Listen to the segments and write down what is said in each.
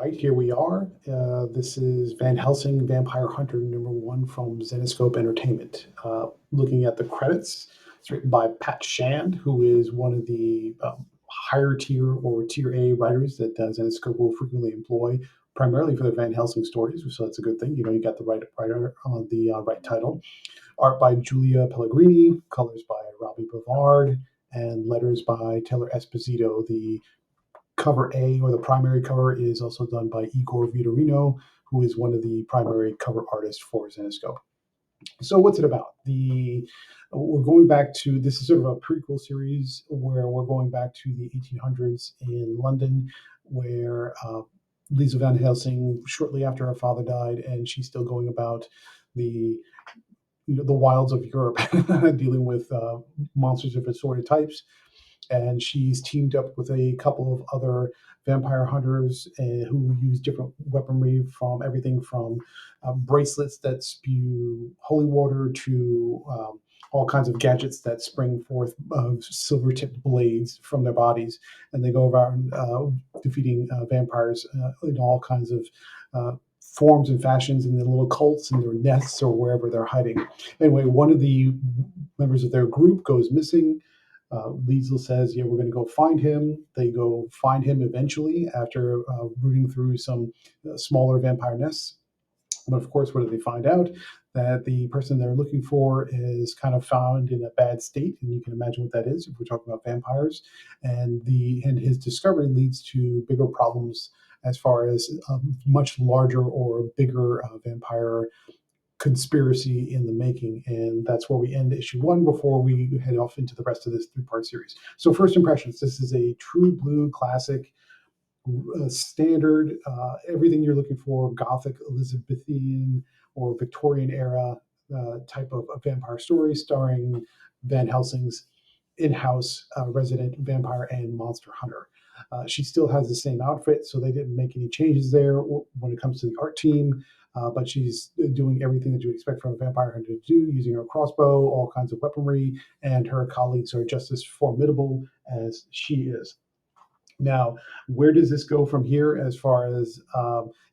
right, here we are. This is Van Helsing, Vampire Hunter #1 from Zenescope Entertainment. Looking at the credits, it's written by Pat Shand, who is one of the higher tier or tier A writers that Zenescope will frequently employ, primarily for their Van Helsing stories. So that's a good thing. You know, you got the right writer on the right title. Art by Giulia Pellegrini, colors by Robbie Bavard, and letters by Taylor Esposito. The cover A, or the primary cover, is also done by Igor Vitorino, who is one of the primary cover artists for Zenescope. So what's it about? We're going back to, this is sort of a prequel series where we're going back to the 1800s in London, where Liesel Van Helsing, shortly after her father died, and she's still going about the the wilds of Europe, dealing with monsters of assorted types. And she's teamed up with a couple of other vampire hunters who use different weaponry, from everything from bracelets that spew holy water to all kinds of gadgets that spring forth silver-tipped blades from their bodies, and they go around defeating vampires in all kinds of forms and fashions, in their little cults, in their nests, or wherever they're hiding. Anyway, one of the members of their group goes missing. Liesel says, "Yeah, we're going to go find him." They go find him eventually after rooting through some smaller vampire nests. But of course, what do they find out? That the person they're looking for is kind of found in a bad state, and you can imagine what that is if we're talking about vampires. And his discovery leads to bigger problems as far as much larger or bigger vampire conspiracy in the making. And that's where we end issue 1 before we head off into the rest of this 3-part series. So first impressions, this is a true blue classic, standard, everything you're looking for, Gothic Elizabethan or Victorian-era type of vampire story, starring Van Helsing's in-house resident vampire and monster hunter. She still has the same outfit, so they didn't make any changes there when it comes to the art team. But she's doing everything that you expect from a vampire hunter to do, using her crossbow, all kinds of weaponry, and her colleagues are just as formidable as she is. Now, where does this go from here as far as,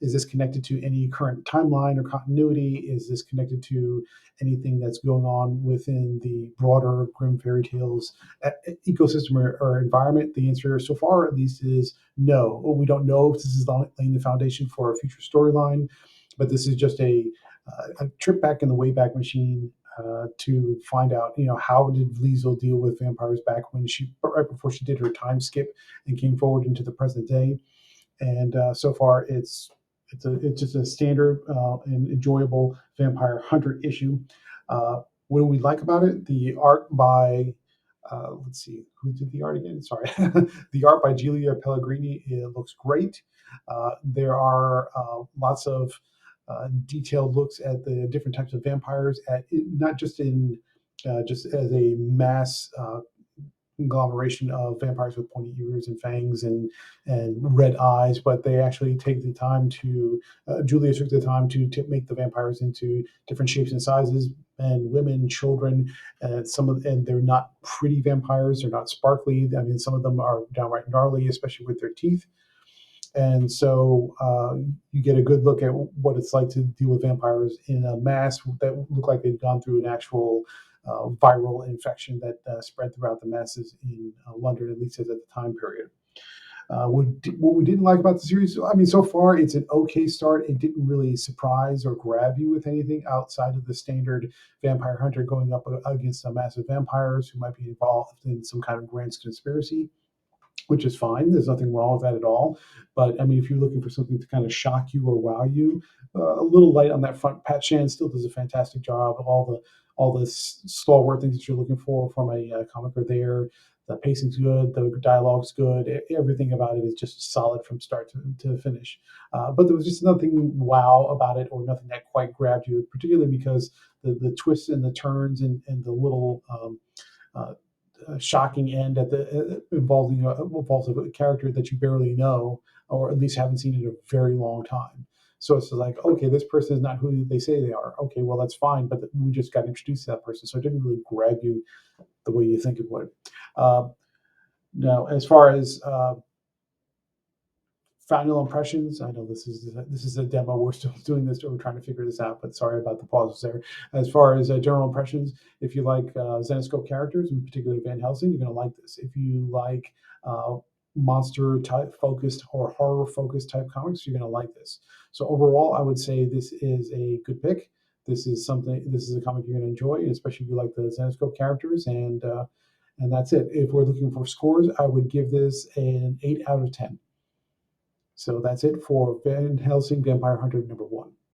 is this connected to any current timeline or continuity? Is this connected to anything that's going on within the broader Grimm fairy tales ecosystem or environment? The answer so far, at least, is no. We don't know if this is laying the foundation for a future storyline, but this is just a trip back in the Wayback Machine to find out, how did Liesel deal with vampires back when right before she did her time skip and came forward into the present day. And so far, it's just a standard and enjoyable vampire hunter issue. What do we like about it? The art by let's see, who did the art again? Sorry. The art by Giulia Pellegrini, it looks great. There are lots of detailed looks at the different types of vampires, not just in just as a mass conglomeration of vampires with pointy ears and fangs and red eyes, but they actually take the time to Julia took the time to make the vampires into different shapes and sizes, men, women, children. And they're not pretty vampires, they're not sparkly. I mean, some of them are downright gnarly, especially with their teeth. And so you get a good look at what it's like to deal with vampires in a mass that look like they've gone through an actual viral infection that spread throughout the masses in London, at least at the time period. What we didn't like about the series, I mean, so far it's an okay start. It didn't really surprise or grab you with anything outside of the standard vampire hunter going up against some massive vampires who might be involved in some kind of grand conspiracy, which is fine. There's nothing wrong with that at all. But I mean, if you're looking for something to kind of shock you or wow you, a little light on that front. Pat Shand still does a fantastic job of all the stalwart things that you're looking for from a comic are there. The pacing's good, the dialogue's good, everything about it is just solid from start to finish. But there was just nothing wow about it, or nothing that quite grabbed you, particularly because the twists and the turns and the little shocking end at the involving a character that you barely know, or at least haven't seen in a very long time. So it's like, okay, this person is not who they say they are. Okay, well, that's fine, but we just got introduced to that person, so it didn't really grab you the way you think it would. Now, as far as final impressions. I know this is a demo. We're still doing this. We're trying to figure this out. But sorry about the pauses there. As far as general impressions, if you like Zenescope characters, and particularly Van Helsing, you're going to like this. If you like monster type focused or horror focused type comics, you're going to like this. So overall, I would say this is a good pick. This is something. This is a comic you're going to enjoy, especially if you like the Zenescope characters. And that's it. If we're looking for scores, I would give this an 8 out of 10. So that's it for Van Helsing Vampire Hunter #1.